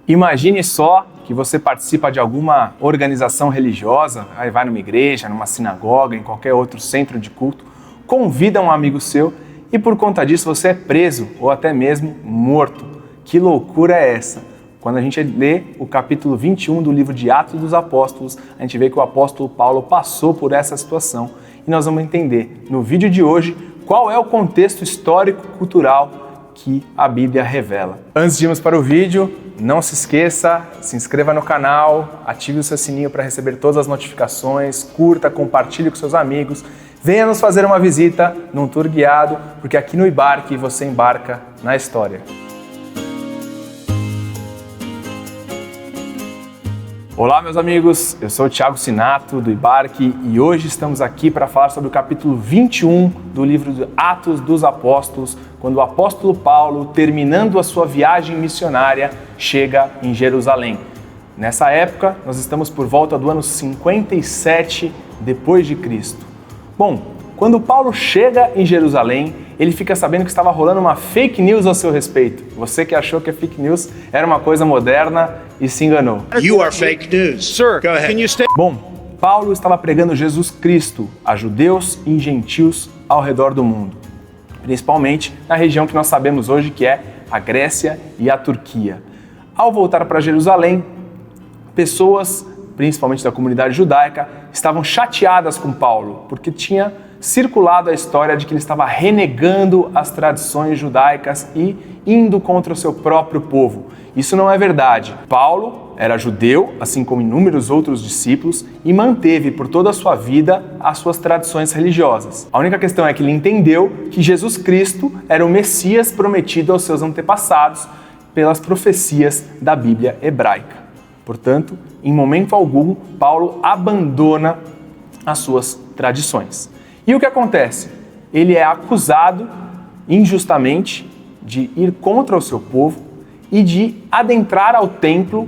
Imagine só que você participa de alguma organização religiosa, aí vai numa igreja, numa sinagoga, em qualquer outro centro de culto, convida um amigo seu e por conta disso você é preso ou até mesmo morto. Que loucura é essa? Quando a gente lê o capítulo 21 do livro de Atos dos Apóstolos, a gente vê que o apóstolo Paulo passou por essa situação e nós vamos entender no vídeo de hoje qual é o contexto histórico-cultural que a Bíblia revela. Antes de irmos para o vídeo, não se esqueça, se inscreva no canal, ative o seu sininho para receber todas as notificações, curta, compartilhe com seus amigos, venha nos fazer uma visita num tour guiado, porque aqui no Ibarque você embarca na história. Olá meus amigos, eu sou o Thiago Sinato do Ibarque e hoje estamos aqui para falar sobre o capítulo 21 do livro de Atos dos Apóstolos, quando o apóstolo Paulo, terminando a sua viagem missionária, chega em Jerusalém. Nessa época, nós estamos por volta do ano 57 depois de Cristo. Bom, quando Paulo chega em Jerusalém, ele fica sabendo que estava rolando uma fake news ao seu respeito. Você que achou que a fake news era uma coisa moderna e se enganou. You are fake news. Sir, Go ahead. can you stay? Bom, Paulo estava pregando Jesus Cristo a judeus e gentios ao redor do mundo, principalmente na região que nós sabemos hoje que é a Grécia e a Turquia. Ao voltar para Jerusalém, pessoas, principalmente da comunidade judaica, estavam chateadas com Paulo, porque tinha circulado a história de que ele estava renegando as tradições judaicas e indo contra o seu próprio povo. Isso não é verdade. Paulo era judeu, assim como inúmeros outros discípulos, e manteve por toda a sua vida as suas tradições religiosas. A única questão é que ele entendeu que Jesus Cristo era o Messias prometido aos seus antepassados pelas profecias da Bíblia hebraica. Portanto, em momento algum, Paulo abandona as suas tradições. E o que acontece? Ele é acusado injustamente de ir contra o seu povo e de adentrar ao templo,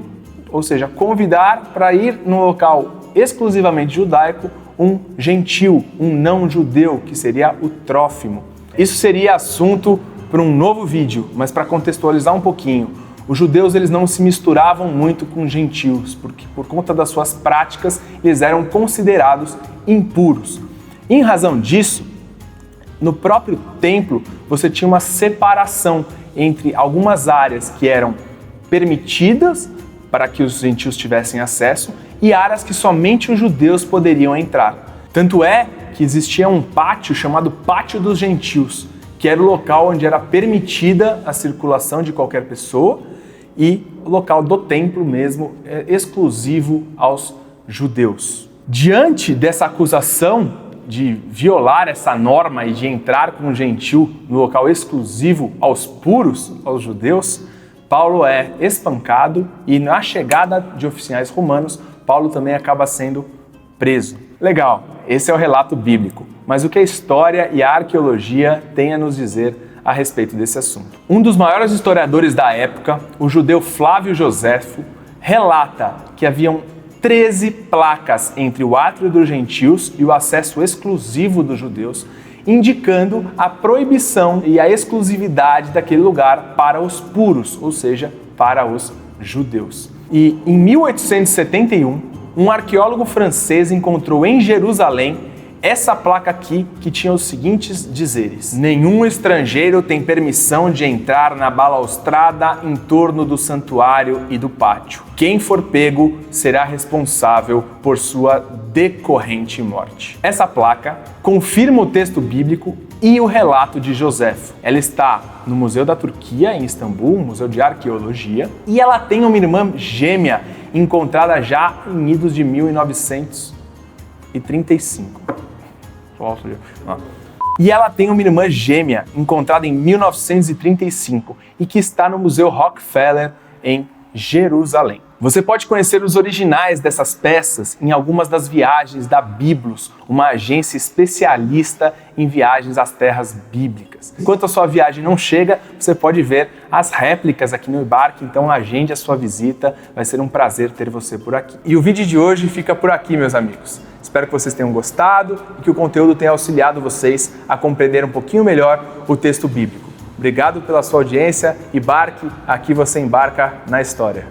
ou seja, convidar para ir num local exclusivamente judaico um gentil, um não-judeu, que seria o Trófimo. Isso seria assunto para um novo vídeo, mas para contextualizar um pouquinho, os judeus eles não se misturavam muito com gentios, porque por conta das suas práticas eles eram considerados impuros. Em razão disso, no próprio templo você tinha uma separação entre algumas áreas que eram permitidas para que os gentios tivessem acesso e áreas que somente os judeus poderiam entrar. Tanto é que existia um pátio chamado Pátio dos Gentios, que era o local onde era permitida a circulação de qualquer pessoa e o local do templo mesmo, exclusivo aos judeus. Diante dessa acusação de violar essa norma e de entrar com um gentil no local exclusivo aos puros, aos judeus, Paulo é espancado e na chegada de oficiais romanos, Paulo também acaba sendo preso. Legal, esse é o relato bíblico, mas o que a história e a arqueologia têm a nos dizer a respeito desse assunto? Um dos maiores historiadores da época, o judeu Flávio Joséfo, relata que haviam 13 placas entre o átrio dos gentios e o acesso exclusivo dos judeus, indicando a proibição e a exclusividade daquele lugar para os puros, ou seja, para os judeus. E em 1871, um arqueólogo francês encontrou em Jerusalém essa placa aqui que tinha os seguintes dizeres: nenhum estrangeiro tem permissão de entrar na balaustrada em torno do santuário e do pátio. Quem for pego será responsável por sua decorrente morte. Essa placa confirma o texto bíblico e o relato de Joséfo. Ela está no Museu da Turquia, em Istambul, Museu de Arqueologia, e ela tem uma irmã gêmea encontrada já em idos de 1935. E ela tem uma irmã gêmea encontrada em 1935 e que está no Museu Rockefeller em Jerusalém. Você pode conhecer os originais dessas peças em algumas das viagens da Biblos, uma agência especialista em viagens às terras bíblicas. Enquanto a sua viagem não chega, você pode ver as réplicas aqui no Ibarque, então agende a sua visita, vai ser um prazer ter você por aqui. E o vídeo de hoje fica por aqui, meus amigos. Espero que vocês tenham gostado e que o conteúdo tenha auxiliado vocês a compreender um pouquinho melhor o texto bíblico. Obrigado pela sua audiência. Ibarque, aqui você embarca na história.